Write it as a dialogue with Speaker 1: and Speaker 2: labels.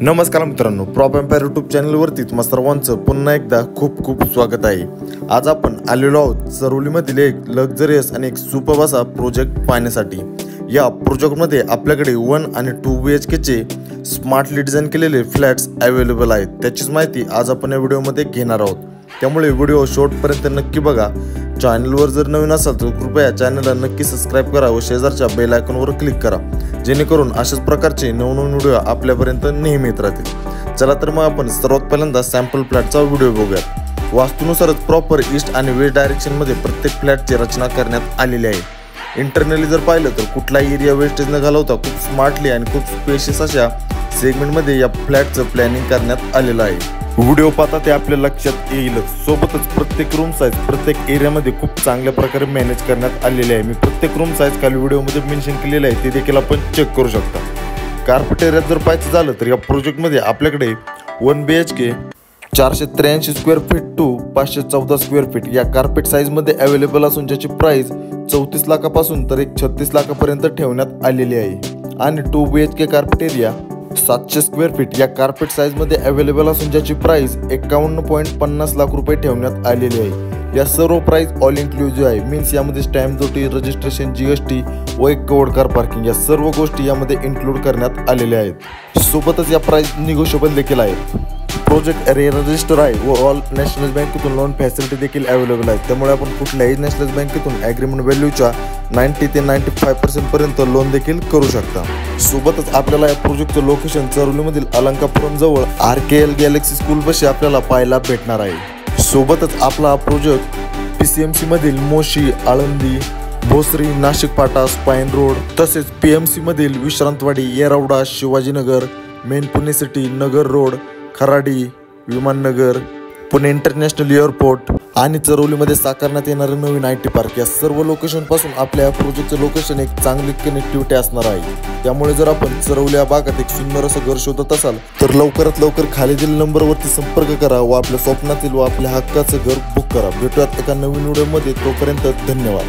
Speaker 1: नमस्कार मित्रांनो, prop empire YouTube चॅनलवरती तुम्हा सर्वांचं पुन्हा एकदा खूप खूप स्वागत आहे। आज आपण आलेलो आहोत चरोलीमधील एक लक्झरियस आणि एक सुपर असा प्रोजेक्ट पाहण्यासाठी। या प्रोजेक्टमध्ये आपल्याकडे 1 आणि 2 BHK चे स्मार्टली डिझाइन केलेले फ्लॅट्स अवेलेबल आहेत। त्याचीच माहिती आज आपण या व्हिडिओमध्ये घेणार आहोत, त्यामुळे व्हिडिओ शेवटपर्यंत नक्की बघा। चॅनलवर जर नवीन असाल तर कृपया चॅनलला नक्की सबस्क्राइब करा व शेजारच्या बेल आयकॉनवर क्लिक करा, जेणेकरून अशाच प्रकारचे नवनवीन व्हिडिओ आपल्यापर्यंत नेहमी येत राहतील। चला तर मग आपण सर्वात पहिल्यांदा सॅम्पल फ्लॅटचा व्हिडिओ बघूया। वास्तूनुसारच प्रॉपर ईस्ट आणि वेस्ट डायरेक्शनमध्ये प्रत्येक फ्लॅटची रचना करण्यात आलेली आहे। इंटरनली जर पाहिलं तर कुठलाही एरिया वेस्टेज न घालवता खूप स्मार्टली आणि खूप स्पेशियस अशा सेगमेंटमध्ये या फ्लॅटचं प्लॅनिंग करण्यात आलेलं आहे। व्हिडिओ पाहता ते आपल्या लक्षात येईलच। सोबतच प्रत्येक रूम साईज प्रत्येक एरियामध्ये खूप चांगल्या प्रकारे मॅनेज करण्यात आलेले आहे। मी प्रत्येक रूम साईज खाली व्हिडिओमध्ये मेन्शन केलेलं आहे, ते देखील आपण चेक करू शकता। कार्पेट एरियात जर पाहायचं झालं तर या प्रोजेक्टमध्ये आपल्याकडे 1 BHK 483 square feet to 514 square feet या कार्पेट साईजमध्ये अवेलेबल असून ज्याची प्राइस 34 लाखापासून तर 36 लाखापर्यंत ठेवण्यात आलेली आहे। आणि 2 BHK carpet area 700 square feet या कार्पेट साईजमध्ये अवेलेबल असून ज्याची प्राइस 51.50 लाख रुपये ठेवण्यात आलेली आहे। या सर्व प्राइस ऑल इन्क्लुझिव्ह आहे, मीन्स यामध्ये स्टॅम्प ड्युटी, रजिस्ट्रेशन, GST व एक कवर्ड कार पार्किंग या सर्व गोष्टी यामध्ये इन्क्लूड करण्यात आलेल्या आहेत। सोबतच या प्राइस निगोशिएबल देखील आहेत। प्रोजेक्ट रजिस्टर आहे व ऑल नॅशनल बँकेतून लोन फॅसिलिटी देखील अवेलेबल आहे, त्यामुळे आपण कुठल्याही नॅशनल बँकेतून ॲग्रीमेंट व्हॅल्यूच्या 90 ते 95% पर्यंत लोन देखील करू शकता। सोबतच आपल्याला या प्रोजेक्टचं लोकेशन चरोलीमधील अलंकापुरम जवळ RKL गॅलेक्सी स्कूल पाशी आपल्याला पाहायला भेटणार आहे। सोबतच आपला हा प्रोजेक्ट PCMC मधील मोशी, आळंदी, भोसरी, नाशिक फाटा, स्पाईन रोड तसेच PMC मधील Vishrantwadi, Yerawada, Shivajinagar, main Pune city, Nagar road, Kharadi, Vimannagar, Pune international airport आणि चरोलीमध्ये साकारण्यात येणारे नवीन IT पार्क या सर्व लोकेशन पासून आपल्या या प्रोजेक्टचं लोकेशन एक चांगली कनेक्टिव्हिटी असणार आहे। त्यामुळे जर आपण चरोली या भागात एक सुंदर असं घर शोधत असाल तर लवकरात लवकर खाली दिलेल्या नंबरवरती संपर्क करा व आपल्या स्वप्नातील व आपल्या हक्काचं घर बुक करा। भेटूयात एका नवीन व्हिडिओमध्ये, तोपर्यंत धन्यवाद।